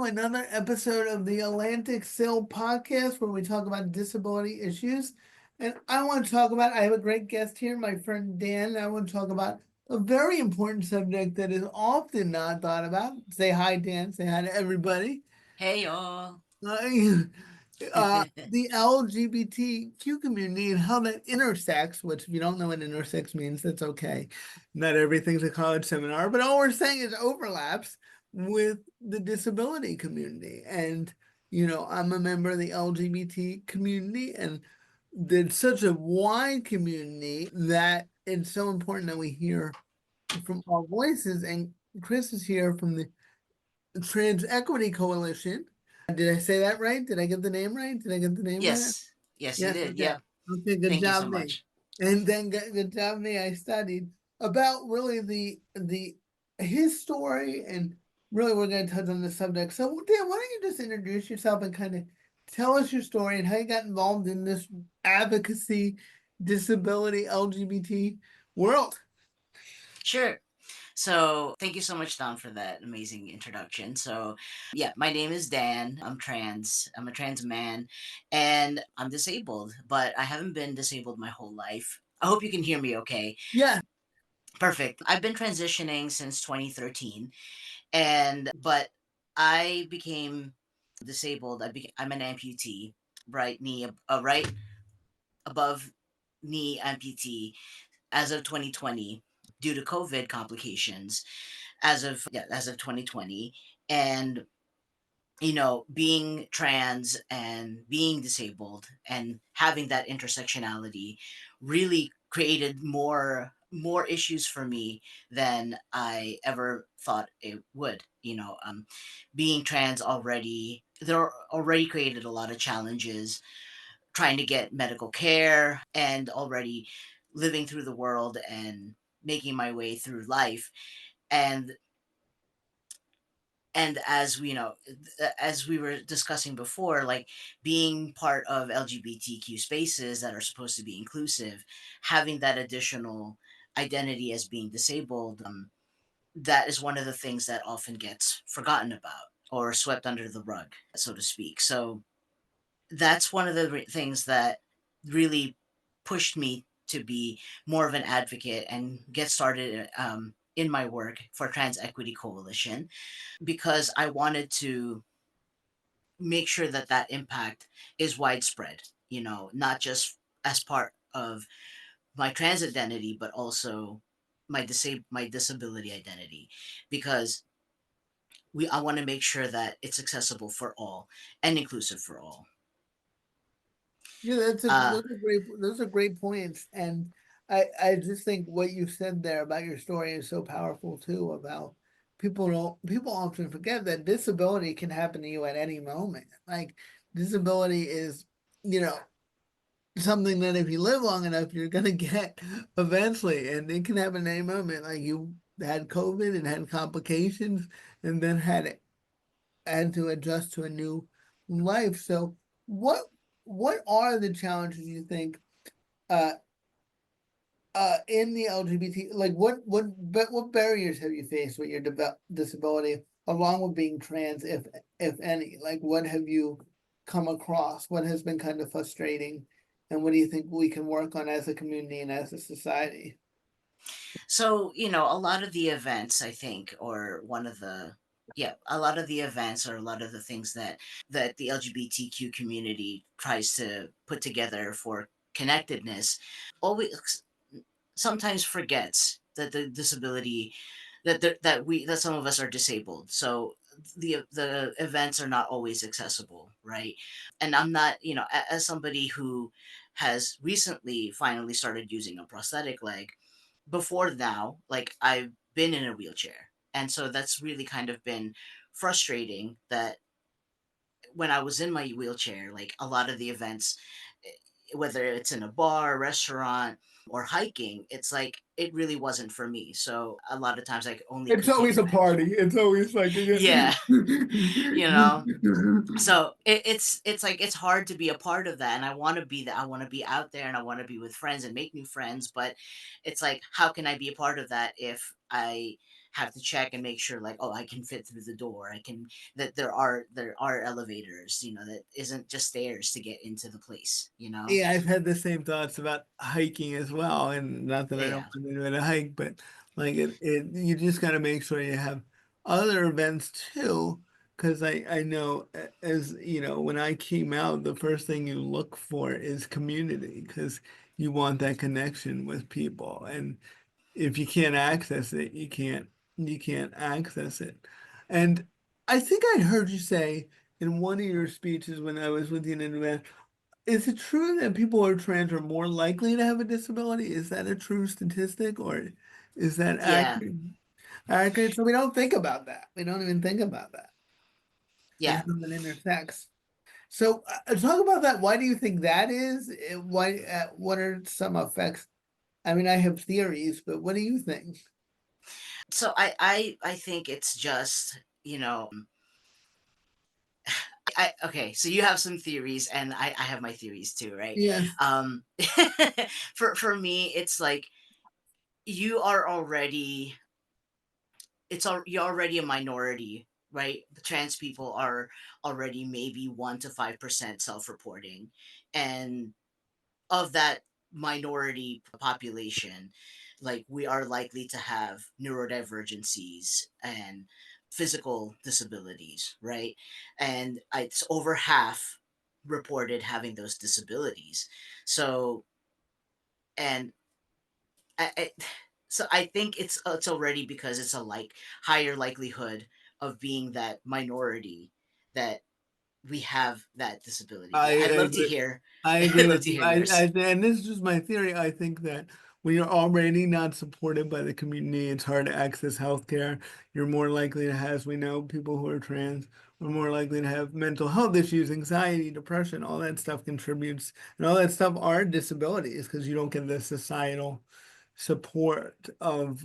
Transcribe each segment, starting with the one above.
another episode of the Atlantic Sill podcast where we talk about disability issues. And I want to talk about, I have a great guest here, my friend Dan. I want to talk about a very important subject that is often not thought about. Say hi, Dan. Say hi to everybody. Hey y'all. Uh, the LGBTQ community and how that intersects, which if you don't know what intersects means, that's okay. Not everything's a college seminar, but all we're saying is overlaps with the disability community. And, I'm a member of the LGBT community, and there's such a wide community that it's so important that we hear from all voices. And Chris is here from the Trans Equity Coalition. Did I say that right? Did I get the name right? Did I get the name right? Yes. Yes, you Yes, did. okay. Yep. Okay, good Thank you so job me. much. And then good job me. I studied about really the his story, and really we're going to touch on the subject. So Dan, why don't you just introduce yourself and kind of tell us your story and how you got involved in this advocacy, disability, LGBT world? Sure. So, thank you so much, Don, for that amazing introduction. So, yeah, my name is Dan. I'm trans. I'm a trans man, and I'm disabled, but I haven't been disabled my whole life. I hope you can hear me okay. Yeah. Perfect. I've been transitioning since 2013, but I became disabled. I'm an amputee, right above knee amputee as of 2020 due to COVID complications as of 2020. And being trans and being disabled and having that intersectionality really created more issues for me than I ever thought it would. Being trans already created a lot of challenges trying to get medical care and already living through the world and making my way through life. And and as as we were discussing before, like being part of LGBTQ spaces that are supposed to be inclusive, having that additional identity as being disabled, that is one of the things that often gets forgotten about or swept under the rug, so to speak. So that's one of the things that really pushed me to be more of an advocate and get started in my work for Trans Equity Coalition, because I wanted to make sure that that impact is widespread, not just as part of my trans identity, but also my disability identity, because I want to make sure that it's accessible for all and inclusive for all. Yeah, Uh, those are great points. And I just think what you said there about your story is so powerful too, about people often forget that disability can happen to you at any moment. Like disability is, you know, something that if you live long enough, you're gonna get eventually, and it can happen at any moment. Like you had COVID and had complications, and then had to adjust to a new life. So what what are the challenges you think uh in the LGBT, like what barriers have you faced with your disability along with being trans, if any? Like what have you come across? What has been kind of frustrating, and what do you think we can work on as a community and as a society? so, a lot of the events, I think, or one of the, yeah, a lot of the events or a lot of the things that the LGBTQ community tries to put together for connectedness always sometimes forgets that the disability that some of us are disabled. So the events are not always accessible, right? And I'm not, as somebody who has recently finally started using a prosthetic leg, before now, like I've been in a wheelchair. And so that's really kind of been frustrating that when I was in my wheelchair, like a lot of the events, whether it's in a bar, restaurant, or hiking, it's like it really wasn't for me. So a lot of times I only It's could take always a advantage. party. It's always like Yeah, you know. So it's like it's hard to be a part of that, and I want to be that. I want to be out there, and I want to be with friends and make new friends. But it's like, how can I be a part of that if I have to check and make sure like, oh, I can fit through the door. I can, that there are elevators, that isn't just stairs to get into the place. Yeah, I've had the same thoughts about hiking as well, and not that I don't Yeah. want anyone to hike, but like you just got to make sure you have other events too, because I know as you know, when I came out, the first thing you look for is community, because you want that connection with people, and if you can't access it, you can't access it. And I think I heard you say in one of your speeches when I was with you in advance, is it true that people who are trans are more likely to have a disability? Is that a true statistic, or is that Yeah. accurate? Accurate. So we don't think about that. We don't even think about that and Yeah. how it intersects. So talk about that. Why do you think that is? Why? What are some effects? I mean, I have theories, but what do you think? So I think it's just, okay, so you have some theories and I have my theories too, right? Yes. Um for me, it's like you are already you're already a minority, right? Trans people are already maybe 1 to 5% self-reporting. And of that minority population, like we are likely to have neurodivergencies and physical disabilities, right? And it's over half reported having those disabilities. So, and I so I think it's already because it's a like higher likelihood of being that minority that we have that disability. I But I'd love to agree. hear, I agree I'd love with to you. hear yours. And this is just my theory. I think that when you're already not supported by the community, it's hard to access healthcare. You're more likely to have, as we know, people who are trans are more likely to have mental health issues, anxiety, depression, all that stuff contributes. And all that stuff are disabilities because you don't get the societal support of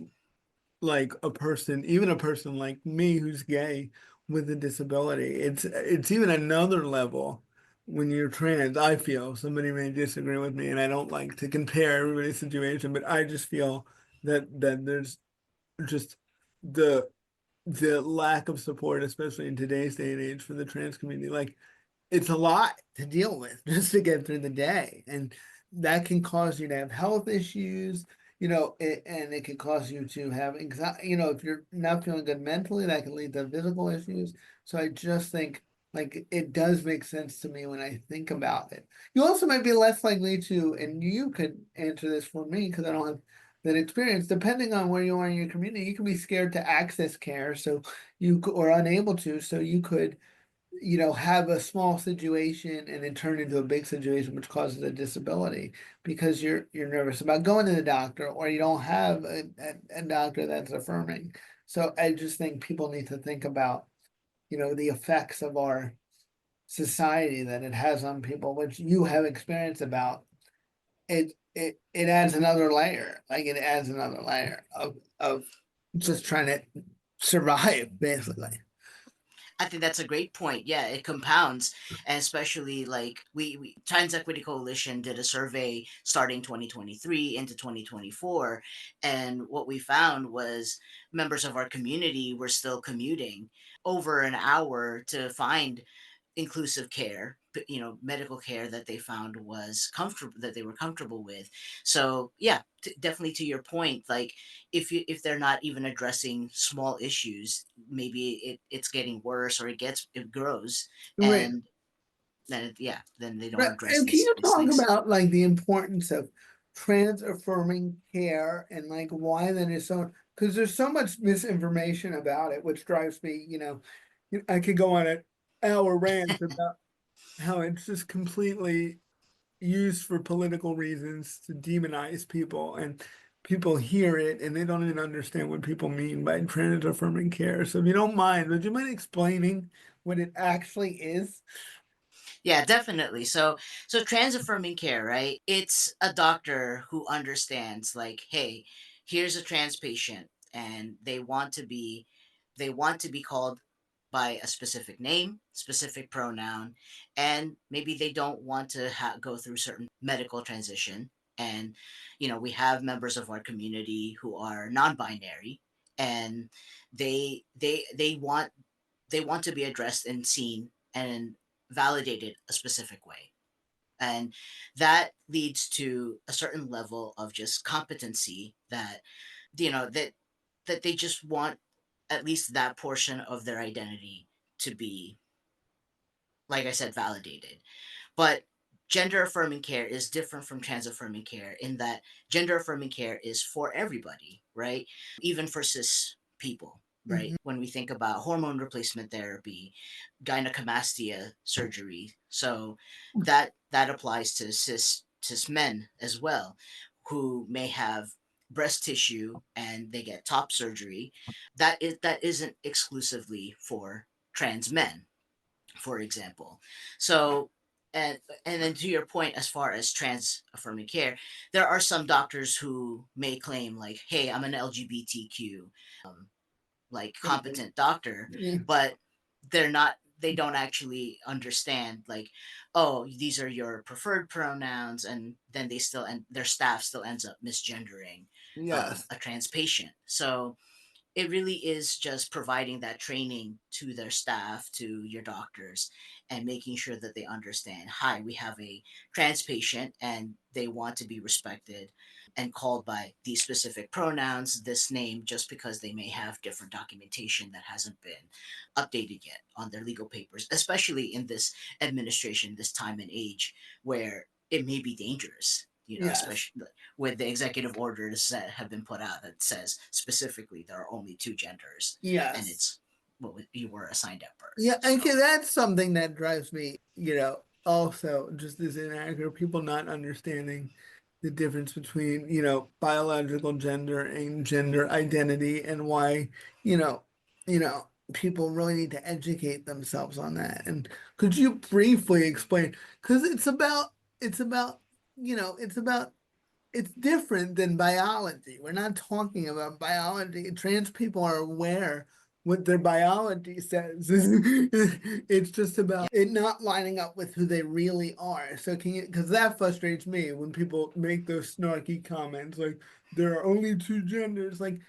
like a person, even a person like me who's gay with a disability. It's even another level when you're trans. I feel somebody may disagree with me, and I don't like to compare everybody's situation, but I just feel that there's just the the lack of support, especially in today's day and age, for the trans community. Like it's a lot to deal with just to get through the day. And that can cause you to have health issues, and it can cause you to have anxiety. If you're not feeling good mentally, that can lead to physical issues. So I just think like it does make sense to me when I think about it. You also might be less likely to, and you could answer this for me because I don't have that experience, depending on where you are in your community, you can be scared to access care. So or unable to, so you could have a small situation and then turn into a big situation, which causes a disability because you're nervous about going to the doctor or you don't have a doctor that's affirming. So I just think people need to think about, the effects of our society that it has on people, which you have experience about. It adds another layer, like it adds another layer of just trying to survive, basically. I think that's a great point. Yeah, it compounds, and especially like we Trans Equity Coalition did a survey starting 2023 into 2024, and what we found was members of our community were still commuting over an hour to find inclusive care, medical care that they found was comfortable, that they were comfortable with. So yeah, definitely to your point, like if they're not even addressing small issues, maybe it's getting worse or it grows, Right. and then they don't Right. address And can you these talk things. about like the importance of trans affirming care and like why that is so, because there's so much misinformation about it, which drives me, I could go on an hour rant about how it's just completely used for political reasons to demonize people, and people hear it and they don't even understand what people mean by trans affirming care. So if you don't mind, would you mind explaining what it actually is? Yeah, definitely. So trans affirming care, right? It's a doctor who understands like, hey, here's a trans patient and they want to be called by a specific name, specific pronoun, and maybe they don't want to go through certain medical transition. And we have members of our community who are non-binary, and they want to be addressed and seen and validated a specific way, and that leads to a certain level of just competency that that they just want at least that portion of their identity to be, like I said, validated. But gender affirming care is different from trans affirming care in that gender affirming care is for everybody, right? Even for cis people, right? Hmm. When we think about hormone replacement therapy, gynecomastia surgery, so that applies to cis men as well, who may have breast tissue and they get top surgery. That isn't exclusively for trans men, for example. So, and then to your point, as far as trans affirming care, there are some doctors who may claim like, "Hey, I'm an LGBTQ like competent doctor," Yeah. but they're not. They don't actually understand like, oh, these are your preferred pronouns, and then they still and their staff still ends up misgendering Yes. a trans patient. So it really is just providing that training to their staff, to your doctors, and making sure that they understand, hi, we have a trans patient and they want to be respected and called by these specific pronouns, this name, just because they may have different documentation that hasn't been updated yet on their legal papers, especially in this administration, this time and age where it may be dangerous, Yes. especially with the executive orders that have been put out that says specifically there are only two genders, and Yes. it's what you were assigned at birth. Yeah, and So that's something that drives me, also just as inaccurate, people not understanding the difference between, biological gender and gender identity and why, you know, people really need to educate themselves on that. And could you briefly explain? Because it's about, it's different than biology. We're not talking about biology. Trans people are aware what their biology says. It's just about yeah, it not lining up with who they really are. So can you, because that frustrates me when people make those snarky comments like there are only two genders. Like,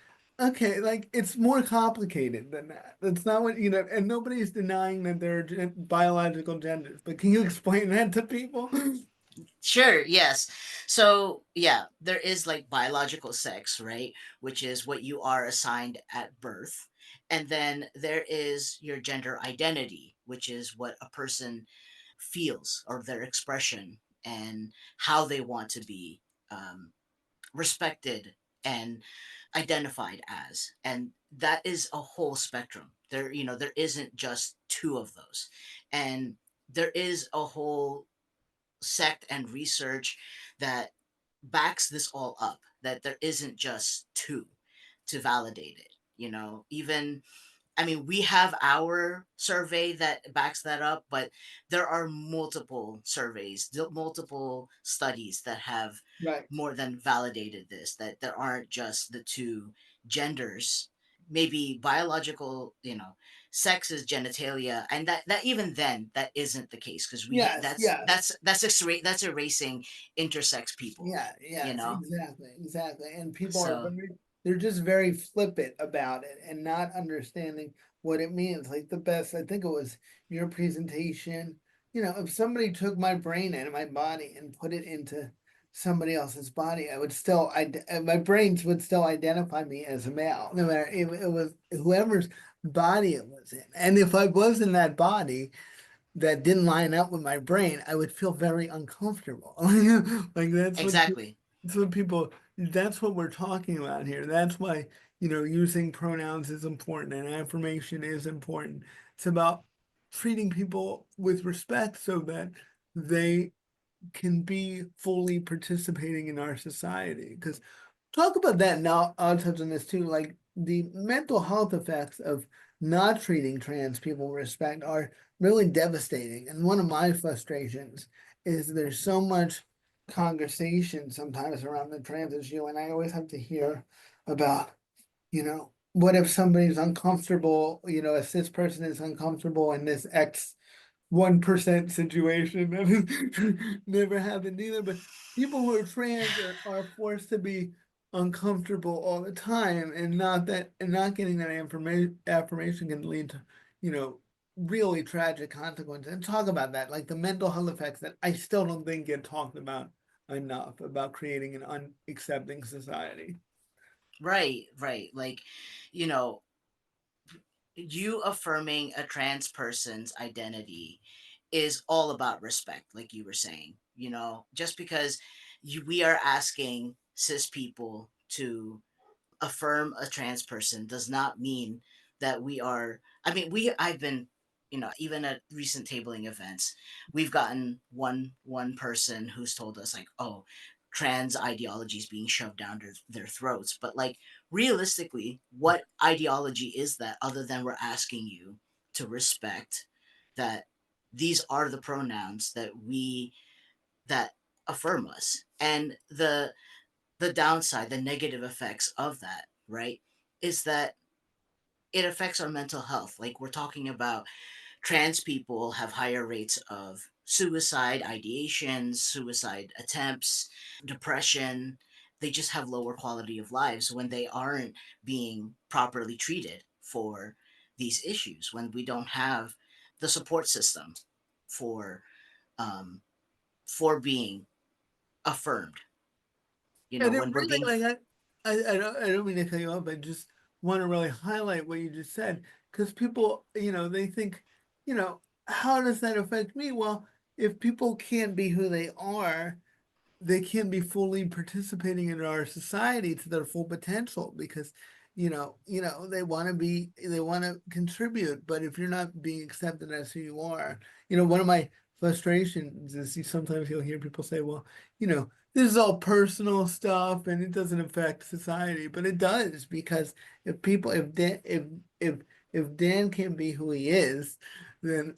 okay, like it's more complicated than that. That's not what, and nobody's denying that there are biological genders, but can you explain that to people? sure, yes. So yeah, there is like biological sex, right, which is what you are assigned at birth, and then there is your gender identity, which is what a person feels or their expression and how they want to be um, respected and identified as, and that is a whole spectrum. There isn't just two of those, and there is a whole sect and research that backs this all up, that there isn't just two to validate it. Even, I mean, we have our survey that backs that up, but there are multiple surveys, multiple studies that have Right. more than validated this, that there aren't just the two genders. Maybe biological, sex is genitalia, and that even then that isn't the case, because Yes, yes. that's erasing intersex people, Yeah, you yes, know. exactly, exactly. And people are So they're just very flippant about it and not understanding what it means. Like the best, I think it was your presentation. If somebody took my brain and my body and put it into somebody else's body, my brains would still identify me as a male, no matter if it was whoever's body it was in. And if I was in that body, that didn't line up with my brain, I would feel very uncomfortable. Like exactly. that's what we're talking about here. That's why, using pronouns is important and affirmation is important. It's about treating people with respect so that they can be fully participating in our society. Because talk about that now. I'll touch on this too. Like the mental health effects of not treating trans people with respect are really devastating. And one of my frustrations is there's so much conversation sometimes around the trans issue, and I always have to hear about, what if somebody's uncomfortable, a cis person is uncomfortable in this X 1% situation that has never happened either. But people who are trans are forced to be uncomfortable all the time, and not getting that affirmation can lead to, you know, really tragic consequences. And talk about that, like the mental health effects that I still don't think get talked about enough about creating an unaccepting society. Right, right. Like, you know, you affirming a trans person's identity is all about respect, like you were saying. Just because we are asking cis people to affirm a trans person does not mean that we are. I mean, I've been, even at recent tabling events, we've gotten one person who's told us like, oh, trans ideology is being shoved down their throats. But like, realistically, what ideology is that other than we're asking you to respect that these are the pronouns that affirm us? And the downside, the negative effects of that, right, is that it affects our mental health. Like, we're talking about trans people have higher rates of suicide ideations, suicide attempts, depression. They just have lower quality of lives when they aren't being properly treated for these issues, when we don't have the support system for um, for being affirmed. And it When we're really, being like, I don't mean to cut you off, I just want to really highlight what you just said, because people, they think, how does that affect me? Well, if people can't be who they are, they can't be fully participating in our society to their full potential, because they want to contribute, but if you're not being accepted as who you are, one of my frustrations is sometimes you'll hear people say, well, this is all personal stuff and it doesn't affect society, but it does, because if Dan can't be who he is, then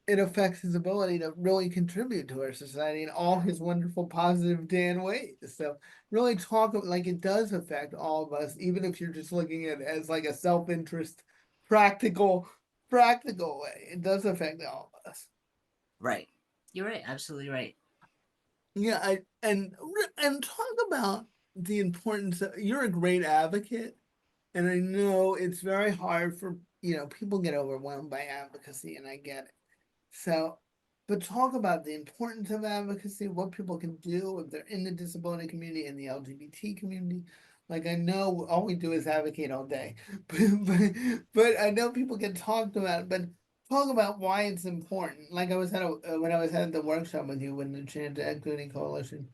it affects his ability to really contribute to our society in all his wonderful, positive Dan ways. So really talk like it does affect all of us, even if you're just looking at it as like a self-interest, practical, practical way. It does affect all of us. right. You're right, absolutely right. Yeah, and talk about the importance of, you're a great advocate, and I know it's very hard for, people get overwhelmed by advocacy, and I get it. So, but talk about the importance of advocacy, what people can do if they're in the disability community and the LGBT community. Like, I know all we do is advocate all day, but I know people can talk about it, but talk about why it's important. Like, when I was at the workshop with you when the Trans Equity Coalition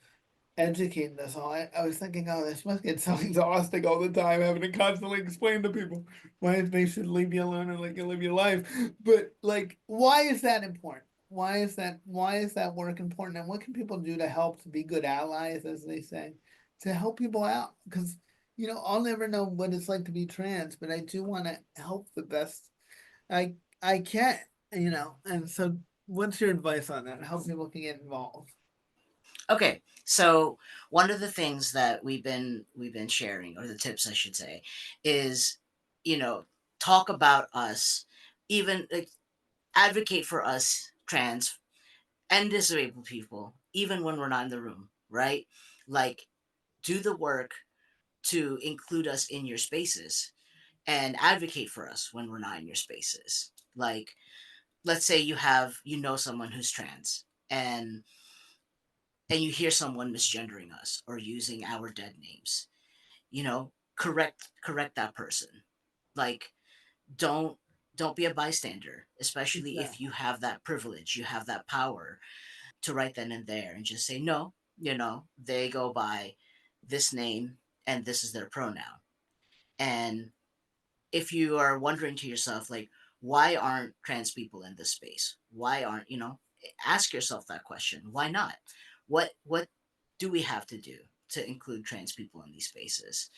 educating us all. I was thinking, oh, this must get so exhausting all the time, having to constantly explain to people why they should leave you alone and let you live your life. But like, why is that important? Why is that work important? And what can people do to help, to be good allies, as they say, to help people out? Because I'll never know what it's like to be trans, but I do want to help the best I can, and so what's your advice on that? How people can get involved? Okay, so one of the things that we've been sharing, or the tips I should say, is, you know talk about us, even like, advocate for us trans and disabled people, even when we're not in the room, right? Like, do the work to include us in your spaces and advocate for us when we're not in your spaces. Like, let's say you know someone who's trans, and you hear someone misgendering us or using our dead names. Correct that person. Like, don't don't be a bystander, especially if you Exactly. have that privilege, you have that power to write then and there and just say no. They go by this name and this is their pronoun. And if you are wondering to yourself, like, why aren't trans people in this space? Why aren't, ask yourself that question. Why not? What do we have to do to include trans people in these spaces?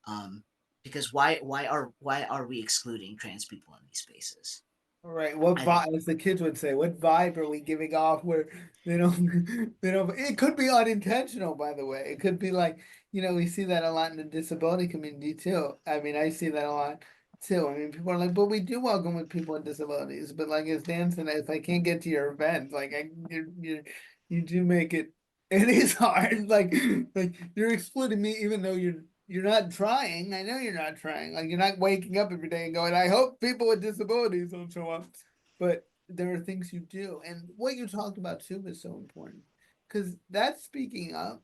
Um, because why are we excluding trans people in these spaces? All right, what I think vibe, as the kids would say, what vibe are we giving off where they don't, they don't, it could be unintentional, by the way. It could be like, we see that a lot in the disability community too. I mean, I see that a lot too. I mean, people are like, but we do welcome with people with disabilities. But like as Dan said, if I can't get to your event, like you do make it It is hard. Like you're excluding me even though you're not trying. I know you're not trying. Like you're not waking up every day and going, I hope people with disabilities don't show up. But there are things you do. And what you talked about too is so important. Because that's speaking up.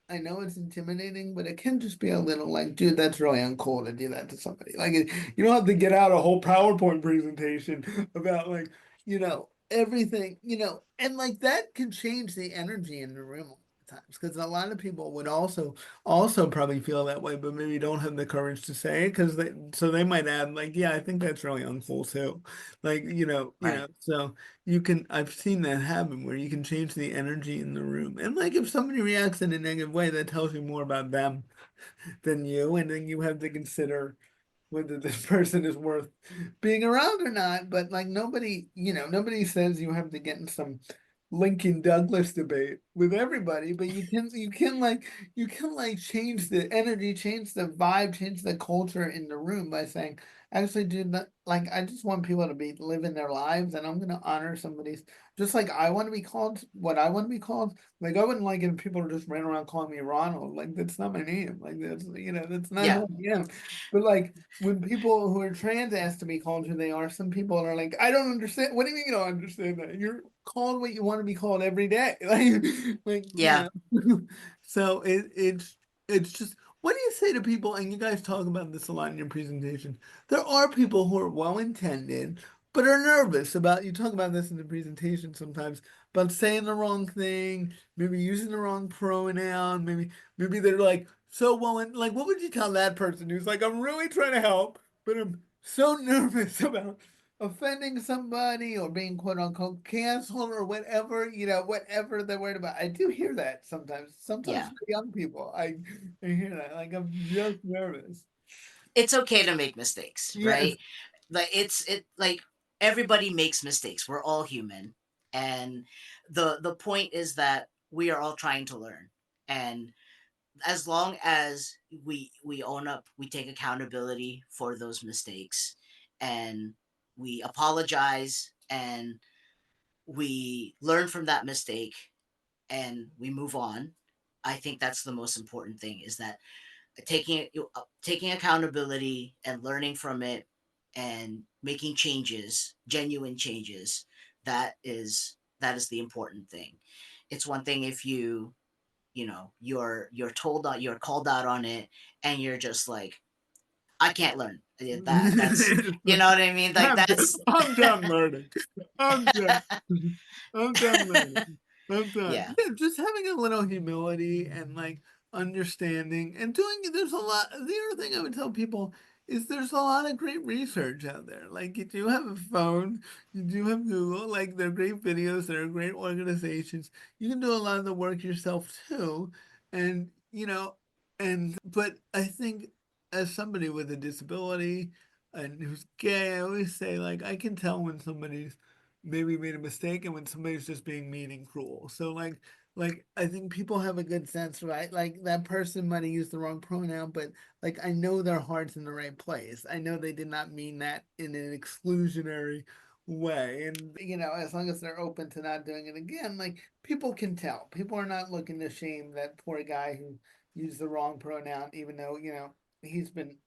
I know it's intimidating, but it can just be a little like, dude, that's really uncool to do that to somebody. Like you don't have to get out a whole PowerPoint presentation about like, everything, and like that can change the energy in the room times because a lot of people would also probably feel that way, but maybe don't have the courage to say it because they might add like, yeah, I think that's really uncool too. Like, Right. so I've seen that happen where you can change the energy in the room. And like if somebody reacts in a negative way, that tells you more about them than you, and then you have to consider whether this person is worth being around or not. But like nobody says you have to get in some Lincoln Douglas debate with everybody, but you can change the energy, change the vibe, change the culture in the room by saying, actually, dude, like I just want people to be living their lives, and I'm gonna honor somebody's just like I want to be called what I want to be called. Like I wouldn't like it if people just ran around calling me Ronald. Like that's not my name. Like that's not Yeah. who I am. But like when people who are trans ask to be called who they are, some people are like, I don't understand. What do you mean you don't understand that? You're called what you want to be called every day. Like, Yeah. So it's just what do you say to people? And you guys talk about this a lot in your presentation. There are people who are well intended, but are nervous about you talk about this in the presentation sometimes about saying the wrong thing, maybe using the wrong pronoun, maybe they're like so well in, like what would you tell that person who's like, I'm really trying to help, but I'm so nervous about offending somebody or being quote unquote canceled or whatever, whatever they're worried about. I do hear that sometimes Yeah. for young people. I hear that. Like I'm just nervous. It's okay to make mistakes, Yes. right? Like like everybody makes mistakes. We're all human. And the point is that we are all trying to learn. And as long as we own up, we take accountability for those mistakes, and we apologize, and we learn from that mistake, and we move on. I think that's the most important thing, is that taking accountability and learning from it, and making changes, genuine changes. That is the important thing. It's one thing if you're told that you're called out on it, and you're just like, I can't learn. That's, you know what I mean, like I'm done. that's I'm done learning. I'm done. I'm done learning. I'm done. yeah. Yeah, just having a little humility and like understanding and doing there's a lot. The other thing I would tell people is there's a lot of great research out there. Like you do have a phone, you do have Google, like there are great videos, there are great organizations. You can do a lot of the work yourself too. And but I think as somebody with a disability and who's gay, I always say like I can tell when somebody's maybe made a mistake and when somebody's just being mean and cruel. So like I think people have a good sense, right? Like that person might have used the wrong pronoun, but like I know their heart's in the right place. I know they did not mean that in an exclusionary way. And as long as they're open to not doing it again, like people can tell. People are not looking to shame that poor guy who used the wrong pronoun, even though, he's been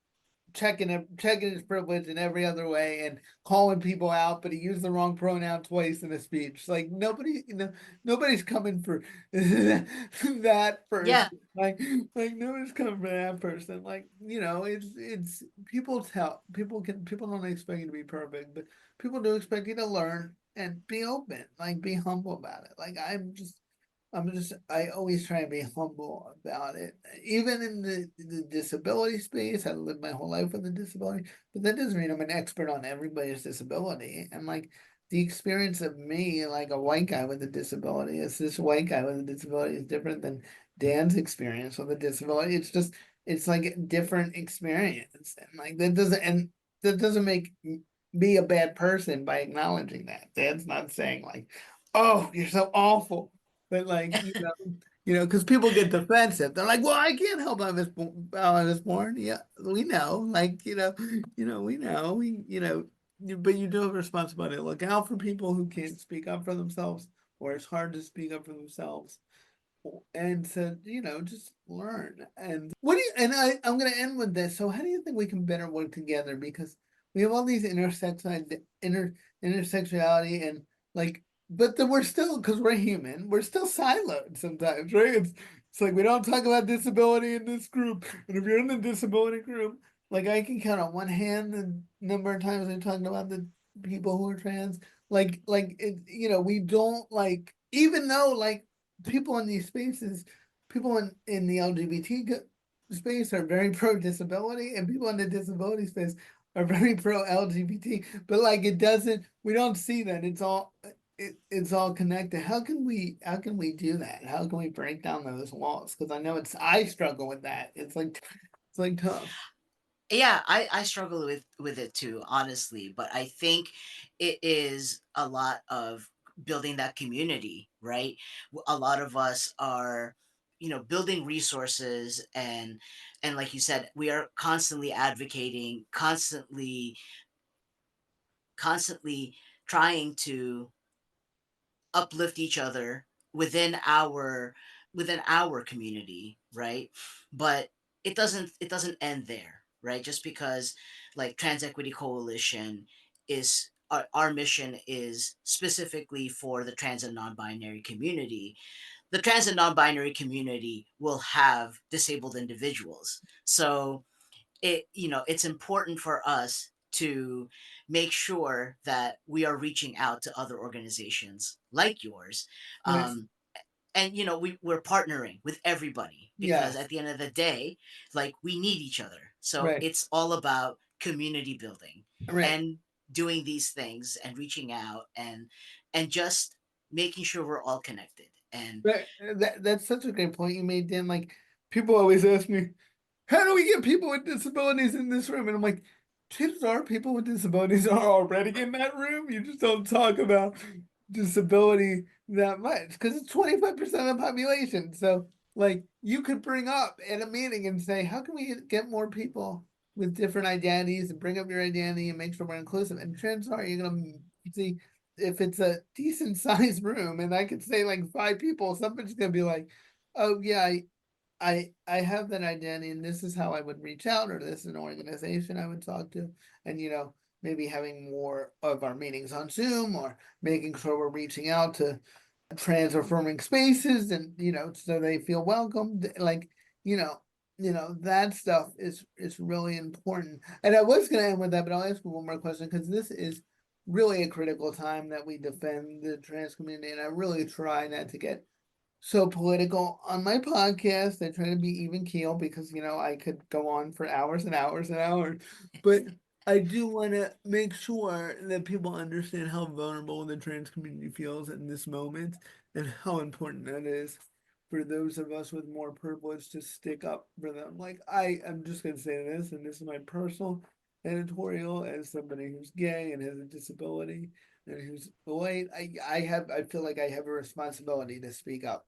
checking his privilege in every other way and calling people out, but he used the wrong pronoun twice in a speech. Like nobody's coming for that Yeah. person. Like nobody's coming for that person. Like, it's people people don't expect you to be perfect, but people do expect you to learn and be open, like be humble about it. Like I always try and be humble about it. Even in the disability space, I lived my whole life with a disability, but that doesn't mean I'm an expert on everybody's disability. And like the experience of me, like a white guy with a disability, is this white guy with a disability is different than Dan's experience with a disability. It's like a different experience. And like that doesn't make me a bad person by acknowledging that. Dan's not saying like, oh, you're so awful. But like, because people get defensive. They're like, "Well, I can't help how I was born." Yeah, we know. Like, we know. But you do have a responsibility to look out for people who can't speak up for themselves, or it's hard to speak up for themselves, and to, just learn. And what do you, and I'm gonna end with this. So how do you think we can better work together? Because we have all these intersectionality and like, but then we're still, because we're human, we're still siloed sometimes, right? It's like we don't talk about disability in this group. And if you're in the disability group, like I can count on one hand the number of times I talked about the people who are trans. Like it, we don't like, even though like people in these spaces, people in the LGBT space are very pro disability, and people in the disability space are very pro LGBT. But like it doesn't, we don't see that. It's all connected. How can we do that? How can we break down those walls? Because I know I struggle with that. It's like tough. Yeah, I struggle with it too, honestly, but I think it is a lot of building that community, right? A lot of us are, building resources, and like you said, we are constantly advocating, constantly trying to uplift each other within our community, right? But it doesn't end there, right? Just because, like, Trans Equity Coalition is our mission is specifically for the trans and non-binary community. The trans and non-binary community will have disabled individuals, so it's important for us to make sure that we are reaching out to other organizations like yours. Right. And we're partnering with everybody, because Yes. at the end of the day, like, we need each other, so Right. it's all about community building Right. and doing these things and reaching out and just making sure we're all connected. And Right. That's such a great point you made, Dan. Like people always ask me, how do we get people with disabilities in this room? And I'm like, chances are people with disabilities are already in that room. You just don't talk about disability that much because it's 25% of the population. So, like, you could bring up at a meeting and say, how can we get more people with different identities and bring up your identity and make sure we're inclusive? And chances are you're going to see if it's a decent sized room and I could say like five people, somebody's going to be like, oh, yeah, I have that identity and this is how I would reach out, or this is an organization I would talk to. And maybe having more of our meetings on Zoom, or making sure we're reaching out to trans affirming spaces, and so they feel welcomed. Like, you know, that stuff is really important. And I was gonna end with that, but I'll ask you one more question because this is really a critical time that we defend the trans community, and I really try not to get so political on my podcast. I try to be even keel because I could go on for hours and hours and hours, but I do want to make sure that people understand how vulnerable the trans community feels in this moment and how important that is for those of us with more privilege to stick up for them. Like I am just gonna say this, and this is my personal editorial as somebody who's gay and has a disability and who's white. I feel like I have a responsibility to speak up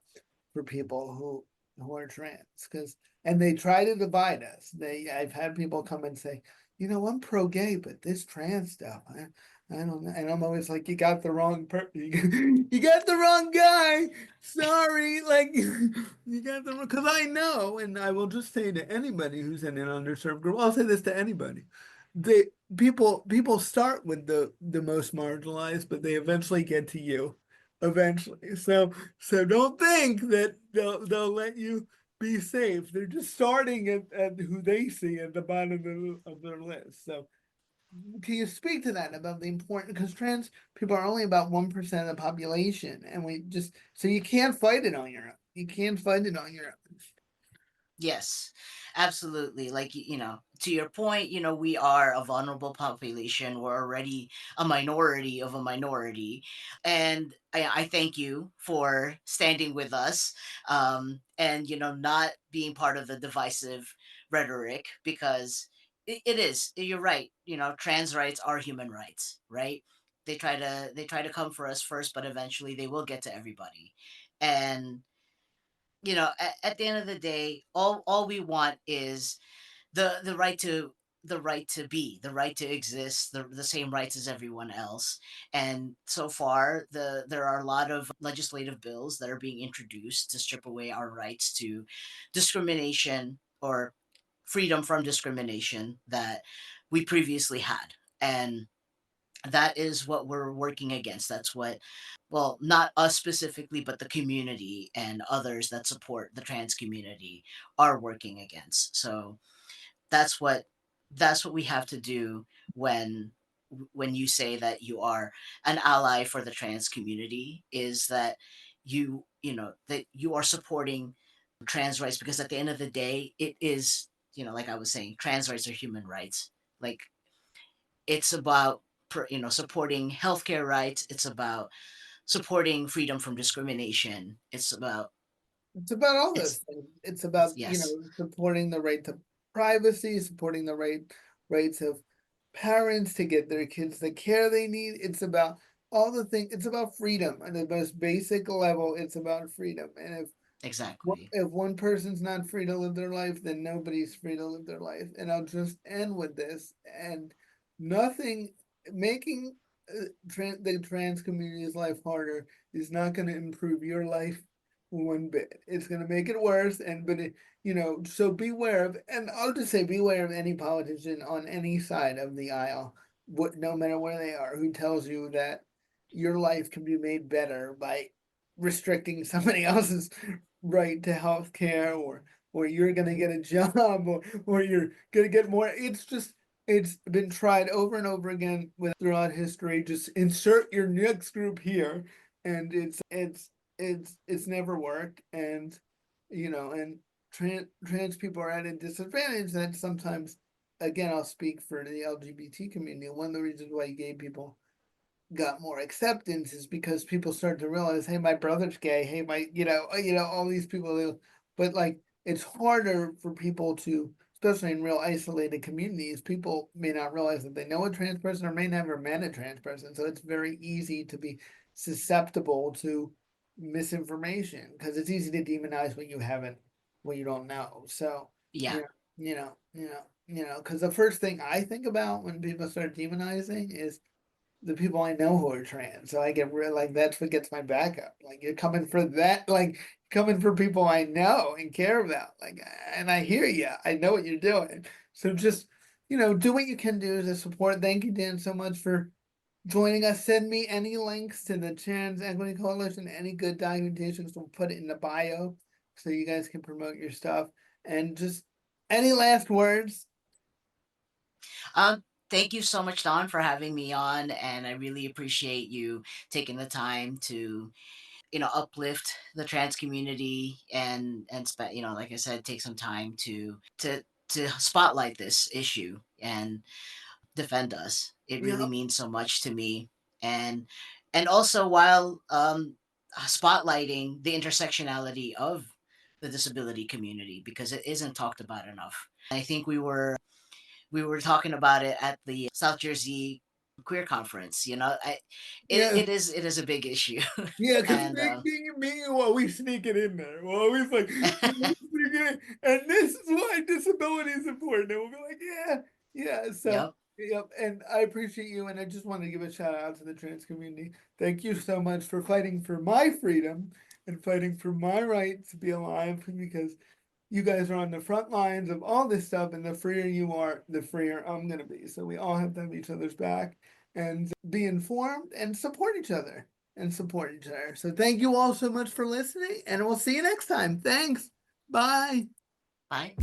for people who are trans, because and they try to divide us. I've had people come and say, I'm pro gay, but this trans stuff, I don't know. And I'm always like, you got the wrong you got the wrong guy. Sorry, like you got the wrong, because I know, and I will just say to anybody who's in an underserved group, I'll say this to anybody. They people start with the most marginalized, but they eventually get to you eventually. So don't think that they'll let you be safe. They're just starting at who they see at the bottom of their list. So can you speak to that about the important, because trans people are only about 1% of the population, and we just, so you can't fight it on your own. You can't fight it on your own. yes, absolutely. Like, to your point, we are a vulnerable population. We're already a minority of a minority. And I thank you for standing with us, and, not being part of the divisive rhetoric, because it is, you're right. Trans rights are human rights, right? They try to come for us first, but eventually they will get to everybody. And at the end of the day, all we want is the right to the right to be, the right to exist, the same rights as everyone else. And so far, there are a lot of legislative bills that are being introduced to strip away our rights to discrimination or freedom from discrimination that we previously had. And that is what we're working against. That's what, well, not us specifically, but the community and others that support the trans community are working against. So that's what we have to do when you say that you are an ally for the trans community, is that you know that you are supporting trans rights, because at the end of the day it is, like I was saying, trans rights are human rights. Like, it's about supporting healthcare rights, it's about supporting freedom from discrimination, it's about It's about all those it's things. It's about, yes, supporting the right to privacy, supporting the rights of parents to get their kids the care they need. It's about all the things. It's about freedom at the most basic level. It's about freedom. And exactly. if one person's not free to live their life, then nobody's free to live their life. And I'll just end with this. And nothing making the trans community's life harder is not going to improve your life one bit. It's going to make it worse. So beware of, and I'll just say, beware of any politician on any side of the aisle, no matter where they are, who tells you that your life can be made better by restricting somebody else's right to health care, or you're gonna get a job, or you're gonna get more. It's been tried over and over again throughout history. Just insert your next group here, and it's never worked. And trans people are at a disadvantage that sometimes, again, I'll speak for the LGBT community. One of the reasons why gay people got more acceptance is because people started to realize, hey, my brother's gay. Hey, all these people. But like, it's harder for people to, especially in real isolated communities. People may not realize that they know a trans person or may never met a trans person. So it's very easy to be susceptible to misinformation because it's easy to demonize what you don't know. So Yeah. you know, because the first thing I think about when people start demonizing is the people I know who are trans. So I get real like that's what gets my back up. Like you're coming for that, like coming for people I know and care about. Like, and I hear you. I know what you're doing. So just do what you can do to support. Thank you, Dan, so much for joining us. Send me any links to the Trans Equity Coalition, any good documentation. So we'll put it in the bio so you guys can promote your stuff. And just any last words? Um, Thank you so much, Don, for having me on, and I really appreciate you taking the time to, uplift the trans community, like I said, take some time to spotlight this issue and defend us. It really Yeah. means so much to me, and also, while spotlighting the intersectionality of the disability community, because it isn't talked about enough. I think we were talking about it at the South Jersey queer conference. Yeah. It is a big issue. Yeah, because And me and what we sneak it in there. We're always like, "We sneak it in," and this is why disability is important. And we'll be like, yeah, yeah. So, yep. yep. And I appreciate you. And I just want to give a shout out to the trans community. Thank you so much for fighting for my freedom and fighting for my right to be alive because you guys are on the front lines of all this stuff, and the freer you are, the freer I'm gonna be. So we all have to have each other's back and be informed and support each other So thank you all so much for listening, and we'll see you next time. Thanks. Bye. Bye.